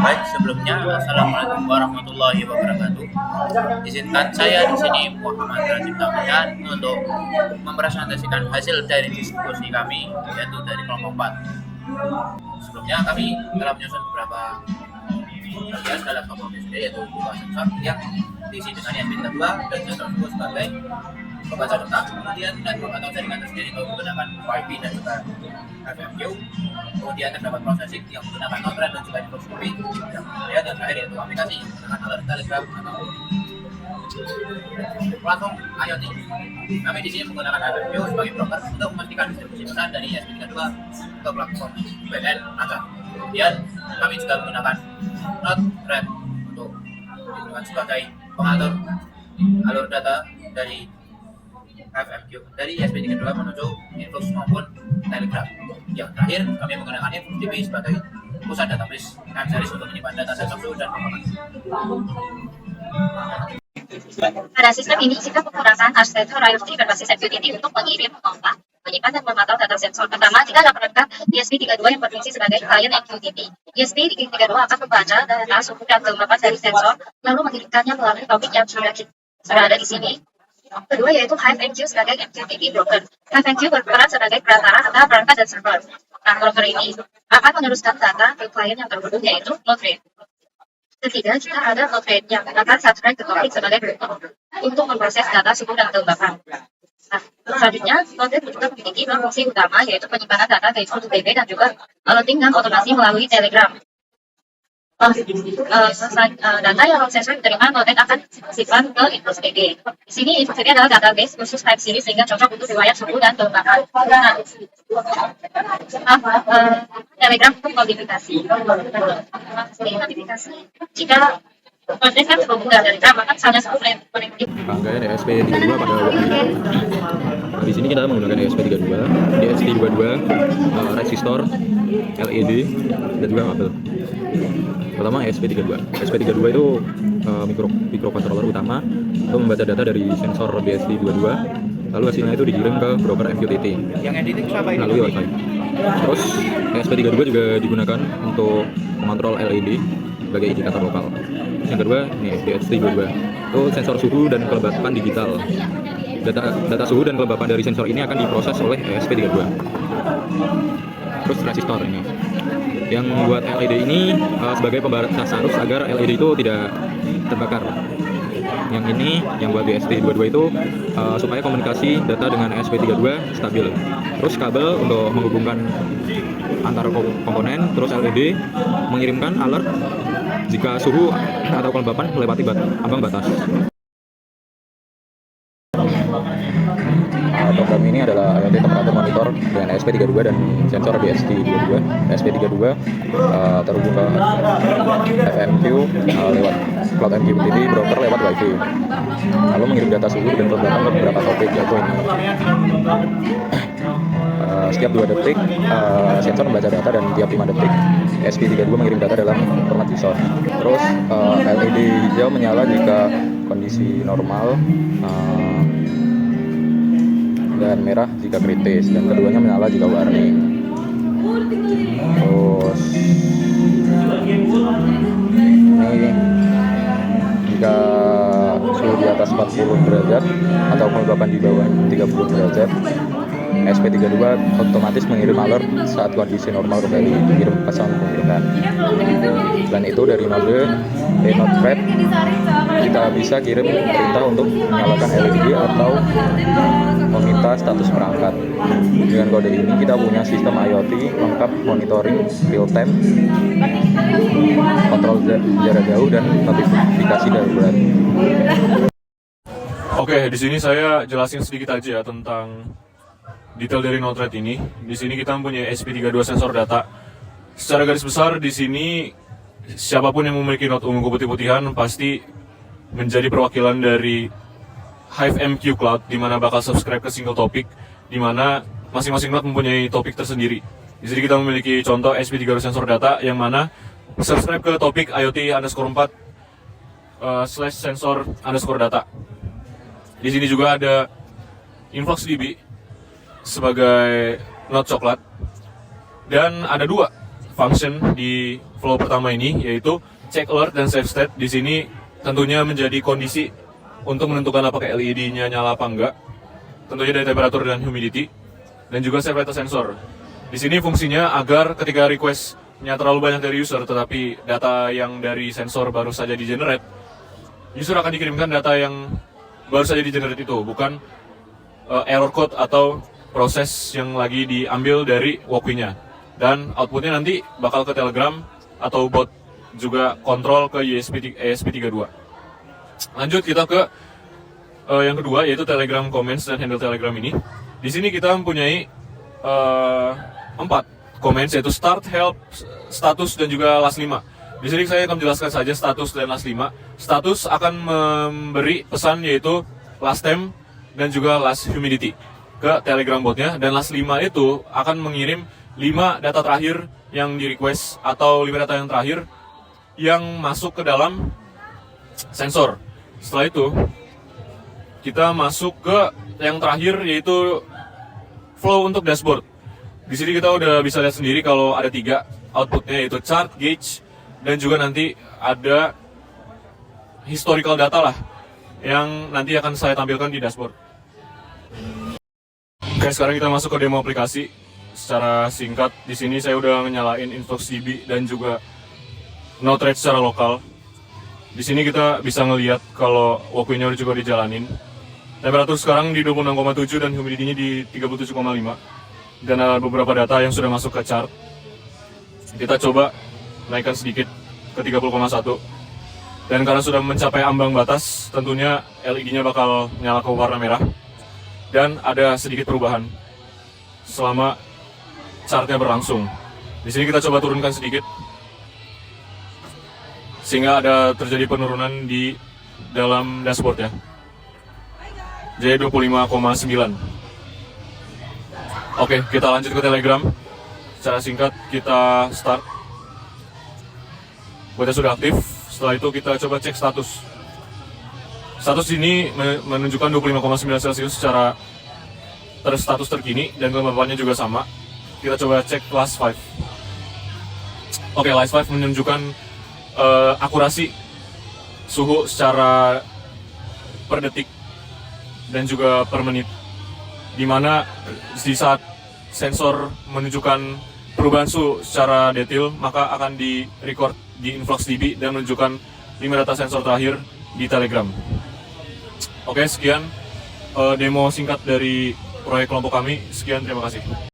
Baik, sebelumnya Assalamualaikum warahmatullahi wabarakatuh. Izinkan saya di sini Muhammad Rajib Tamidan untuk mempresentasikan hasil dari diskusi kami yaitu dari kelompok 4. Sebelumnya kami telah menyusun beberapa bagian dalam kelompok SD yaitu dua sensor yang diisi dengan yang kedua dan sensor tersebut sebagai pembaca data, kemudian network atau jaringan tersendiri itu menggunakan Wi-Fi dan juga FMQ. Kemudian terdapat processing yang menggunakan node-RED dan juga microscopy. Yang kemudian yang terakhir yaitu aplikasi yang menggunakan alert Telegram atau platform IoT. Kami di sini menggunakan FMQ sebagai broker untuk memastikan distribusi pesan dari ESP32 ke platform VPN ACAR. Kemudian kami juga menggunakan node-RED untuk digunakan sebagai pengatur alur data dari FMQ dari ESP32 menuju influx maupun Telegram. Yang terakhir, kami menggunakan InfluxDB sebagai pusat database time series untuk menyimpan data sensor suhu dan komponen. Pada sistem ini, kita menggunakan arsitektur IoT berbasis MQTT untuk mengirim, mengolah, menyimpan, dan memantau data sensor. Pertama, jika ada perangkat ESP32 yang berfungsi sebagai klien MQTT. ESP32 akan membaca data suhu dan kelembapan dari sensor, lalu mengirimkannya melalui topik yang sudah ada di sini. Kedua yaitu HiveMQ sebagai MQTT broker. HiveMQ berperan sebagai perantara antara perangkat dan server. Nah, broker ini akan meneruskan data ke klien yang terhubung yaitu Node-RED. Ketiga, jika ada Node-RED yang akan subscribe ke topik sebagai broker untuk memproses data suhu dan kelembapan. Nah, selanjutnya, Node-RED juga memiliki dua fungsi utama yaitu penyimpanan data ke InfluxDB dan juga alerting dan otomasi melalui Telegram. Data yang sesuai diterima Node-RED akan disimpan ke InfluxDB. Di sini InfluxDB adalah database khusus time series sehingga cocok untuk riwayat suhu dan kelembapan. Telegram untuk notifikasi. Jika Node-RED kan terhubung dengan Telegram, maka misalnya suhu connectivity. Rangkaian ESP32 pada waktu di sini kita menggunakan ESP32, ESP32, resistor, LED, dan juga kabel. Pertama ESP32. ESP32 itu microcontroller utama untuk membaca data dari sensor BSD22, lalu hasilnya itu dikirim ke broker MQTT melalui Wi-Fi. Terus ESP32 juga digunakan untuk mengontrol LED sebagai indikator lokal. Terus yang kedua, nih BSD22 itu sensor suhu dan kelembapan digital. Data suhu dan kelembapan dari sensor ini akan diproses oleh ESP32. Terus resistor ini yang membuat LED ini sebagai pembatas arus agar LED itu tidak terbakar. Yang ini yang buat BSD22 itu supaya komunikasi data dengan ESP32 stabil. Terus kabel untuk menghubungkan antar komponen, terus LED mengirimkan alert jika suhu atau kelembapan melewati ambang batas. Program ini adalah IoT temperatur monitor dengan ESP32 dan sensor BSD22. ESP32 terhubung ke FMQ lewat Cloud MQTT broker lewat Wi-Fi. Lalu mengirim data suhu dan kelembapan ke beberapa topik yaitu ini. Setiap 2 detik sensor membaca data dan tiap 5 detik ESP32 mengirim data dalam format JSON. Terus LED hijau menyala jika kondisi normal dan merah jika kritis, dan keduanya menyala jika warning. Terus ini jika suhu di atas 40 derajat atau kelembapan di bawah 30 derajat, ESP32 otomatis mengirim alert saat kondisi normal kembali dikirim pesan pengiriman. Selain itu dari Node-RED kita bisa kirim perintah untuk menyalakan LED atau meminta status perangkat. Dengan kode ini kita punya sistem IoT lengkap monitoring real time, kontrol jarak jauh, dan notifikasi darurat. Oke, di sini saya jelasin sedikit aja ya tentang detail dari Node-RED ini. Di sini kita mempunyai ESP32 sensor data. Secara garis besar di sini siapapun yang memiliki node ungu keputih-putihan pasti menjadi perwakilan dari HiveMQ Cloud, di mana bakal subscribe ke single topik, di mana masing-masing node mempunyai topik tersendiri. Di sini kita memiliki contoh ESP32 sensor data yang mana subscribe ke topik IoT_4/sensor_data. Di sini juga ada InfluxDB sebagai node coklat, dan ada 2 function di flow pertama ini, yaitu check alert dan save state. Di sini tentunya menjadi kondisi untuk menentukan apakah LED-nya nyala apa enggak, tentunya dari temperatur dan humidity, dan juga save data sensor. Di sini fungsinya agar ketika request-nya terlalu banyak dari user, tetapi data yang dari sensor baru saja di-generate, user akan dikirimkan data yang baru saja di-generate itu, bukan error code atau proses yang lagi diambil dari walkie-nya. Dan outputnya nanti bakal ke Telegram atau bot juga kontrol ke ESP32. Lanjut kita ke yang kedua, yaitu Telegram comments dan handle Telegram ini. Di sini kita mempunyai 4 comments, yaitu start, help, status, dan juga last 5. Di sini saya akan menjelaskan saja status dan last 5. Status akan memberi pesan yaitu last time dan juga last humidity ke Telegram botnya, dan last 5 itu akan mengirim 5 data terakhir yang di request atau 5 data yang terakhir yang masuk ke dalam sensor. Setelah itu kita masuk ke yang terakhir, yaitu flow untuk dashboard. Di sini kita udah bisa lihat sendiri kalau ada 3 outputnya, yaitu chart, gauge, dan juga nanti ada historical data lah yang nanti akan saya tampilkan di dashboard. Oke, sekarang kita masuk ke demo aplikasi. Secara singkat, di sini saya udah nyalain InfluxDB dan juga Node-RED secara lokal. Di sini kita bisa ngelihat kalau walkie-nya udah juga dijalanin. Temperatur sekarang di 26,7 dan humidity-nya di 37,5. Dan ada beberapa data yang sudah masuk ke chart. Kita coba naikkan sedikit ke 30,1. Dan karena sudah mencapai ambang batas, tentunya LED-nya bakal nyala ke warna merah. Dan ada sedikit perubahan selama chartnya berlangsung. Di sini kita coba turunkan sedikit sehingga ada terjadi penurunan di dalam dashboard ya. Jadi 25,9. Oke, kita lanjut ke Telegram. Secara singkat kita start. Botnya sudah aktif. Setelah itu kita coba cek status. Status ini menunjukkan 25,9 Celcius secara status terkini, dan kelembabannya juga sama. Kita coba cek last 5. Oke, last 5 menunjukkan akurasi suhu secara per detik dan juga per menit, dimana di saat sensor menunjukkan perubahan suhu secara detail, maka akan di record di InfluxDB dan menunjukkan 5 data sensor terakhir di Telegram. Oke, sekian demo singkat dari proyek kelompok kami. Sekian, terima kasih.